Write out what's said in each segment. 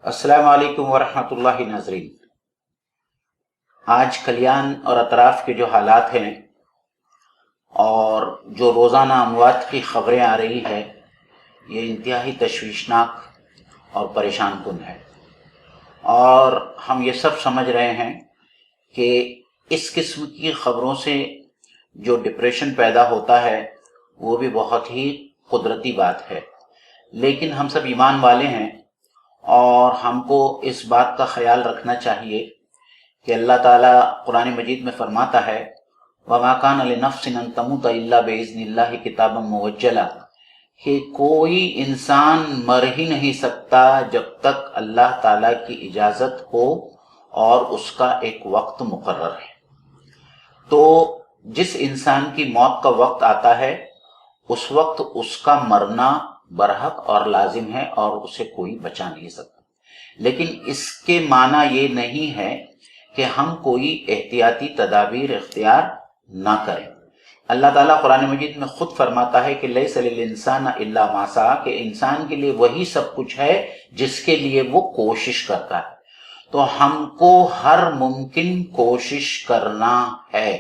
अस्सलाम वालेकुम वरहमतुल्लाहि नाज़रीन। आज कल्याण और अतराफ़ के जो हालात हैं और जो रोज़ाना अमवात की ख़बरें आ रही है, ये इंतहाई तशवीशनाक और परेशान कुन है। और हम ये सब समझ रहे हैं कि इस किस्म की ख़बरों से जो डिप्रेशन पैदा होता है वो भी बहुत ही कुदरती बात है, लेकिन हम सब ईमान वाले हैं और हमको इस बात का ख्याल रखना चाहिए कि अल्लाह ताला कुरान मजीद में फरमाता है, वमा कान लिनफ्सिन अन तमूता इल्ला बिइज़्निल्लाहि किताबन मुअज्जला, कि कोई इंसान मर ही नहीं सकता जब तक अल्लाह ताला की इजाज़त हो और उसका एक वक्त मुकर्रर है। तो जिस इंसान की मौत का वक्त आता है उस वक्त उसका मरना बरहक और लाजिम है और उसे कोई बचा नहीं सकता। लेकिन इसके माना ये नहीं है कि हम कोई एहतियाती तदाबीर इख्तियार ना करें। अल्लाह ताला कुरान मजीद में खुद फरमाता है कि लैसा लिल इंसान इल्ला मा सआ, कि इंसान के लिए वही सब कुछ है जिसके लिए वो कोशिश करता है। तो हमको हर मुमकिन कोशिश करना है,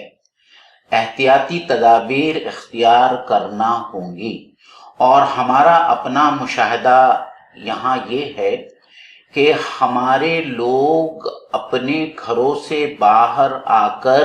एहतियाती तदाबीर इख्तियार करना होंगी। और हमारा अपना मुशाहिदा यहाँ ये है कि हमारे लोग अपने घरों से बाहर आकर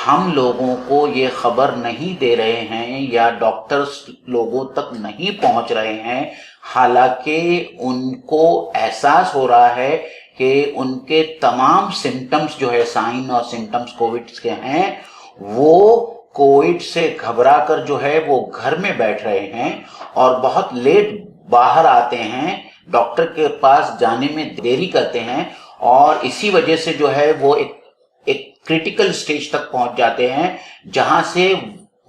हम लोगों को ये खबर नहीं दे रहे हैं या डॉक्टर्स लोगों तक नहीं पहुंच रहे हैं, हालांकि उनको एहसास हो रहा है कि उनके तमाम सिम्टम्स जो है, साइन और सिम्टम्स कोविड के हैं, वो कोविड से घबरा कर जो है वो घर में बैठ रहे हैं और बहुत लेट बाहर आते हैं, डॉक्टर के पास जाने में देरी करते हैं और इसी वजह से जो है वो एक क्रिटिकल स्टेज तक पहुंच जाते हैं जहां से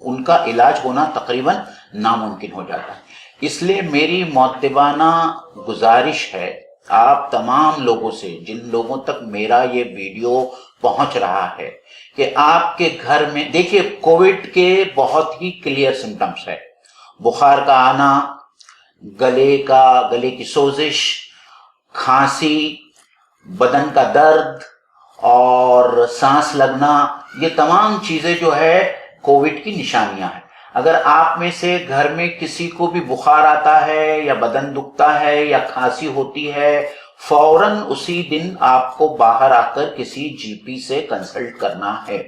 उनका इलाज होना तकरीबन नामुमकिन हो जाता है। इसलिए मेरी मुअद्दिबाना गुजारिश है आप तमाम लोगों से, जिन लोगों तक मेरा ये वीडियो पहुंच रहा है, कि आपके घर में देखिए कोविड के बहुत ही क्लियर सिम्टम्स है। बुखार का आना, गले की सोजिश, खांसी, बदन का दर्द और सांस लगना, ये तमाम चीजें जो है कोविड की निशानियां हैं। अगर आप में से घर में किसी को भी बुखार आता है या बदन दुखता है या खांसी होती है, फौरन उसी दिन आपको बाहर आकर किसी जीपी से कंसल्ट करना है।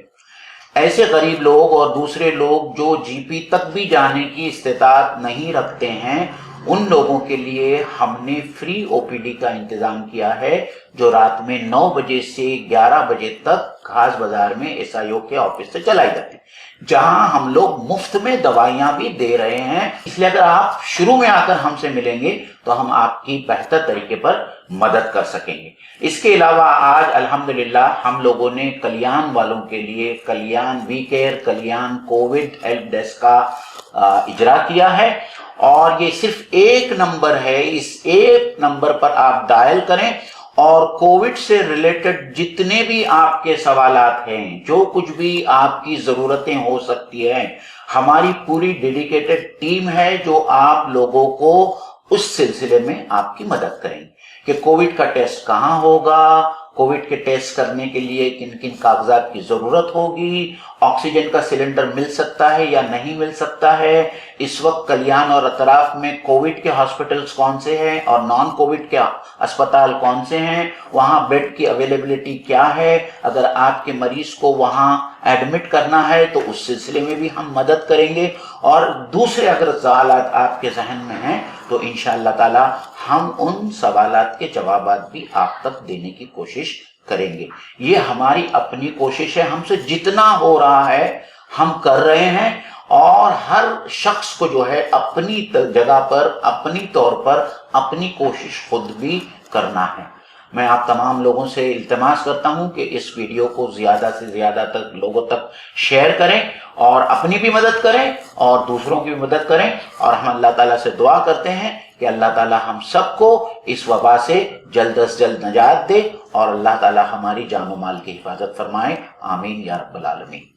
ऐसे गरीब लोग और दूसरे लोग जो जीपी तक भी जाने की इस्तेताअत नहीं रखते हैं, उन लोगों के लिए हमने फ्री ओपीडी का इंतजाम किया है, जो रात में 9 बजे से 11 बजे तक घास बाजार में एसआईओ के ऑफिस से चलाई जाती है, जहां हम लोग मुफ्त में दवाइयां भी दे रहे हैं। इसलिए अगर आप शुरू में आकर हमसे मिलेंगे तो हम आपकी बेहतर तरीके पर मदद कर सकेंगे। इसके अलावा आज अल्हम्दुलिल्लाह हम लोगों ने कल्याण वालों के लिए Kalyan we care, Kalyan covid help desk का इजरा किया है और ये सिर्फ एक नंबर है। इस एक नंबर पर आप डायल करें और कोविड से रिलेटेड जितने भी आपके सवालात हैं, जो कुछ भी आपकी जरूरतें हो सकती हैं, हमारी पूरी डेडिकेटेड टीम है जो आप लोगों को उस सिलसिले में आपकी मदद करेंगे कि कोविड का टेस्ट कहां होगा, कोविड के टेस्ट करने के लिए किन किन कागजात की जरूरत होगी, ऑक्सीजन का सिलेंडर मिल सकता है या नहीं मिल सकता है, इस वक्त कल्याण और अतराफ में कोविड के हॉस्पिटल्स कौन से हैं और नॉन कोविड के अस्पताल कौन से हैं, वहां बेड की अवेलेबिलिटी क्या है, अगर आपके मरीज को वहां एडमिट करना है तो उस सिलसिले में भी हम मदद करेंगे। और दूसरे अगर सवालात आपके जहन में हैं तो इंशाअल्लाह ताला हम उन सवालात के जवाबात भी आप तक देने की कोशिश करेंगे। ये हमारी अपनी कोशिश है, हमसे जितना हो रहा है हम कर रहे हैं और हर शख्स को जो है अपनी जगह पर, अपनी तौर पर अपनी कोशिश खुद भी करना है। मैं आप तमाम लोगों से इल्तिमास करता हूं कि इस वीडियो को ज्यादा से ज्यादा तक लोगों तक शेयर करें और अपनी भी मदद करें और दूसरों की भी मदद करें। और हम अल्लाह ताला से दुआ करते हैं कि अल्लाह ताला हम सबको इस वबा से जल्द से जल्द नजात दे और अल्लाह ताला हमारी जान और माल की हिफाजत फरमाए। आमीन या रब्बल आलमीन।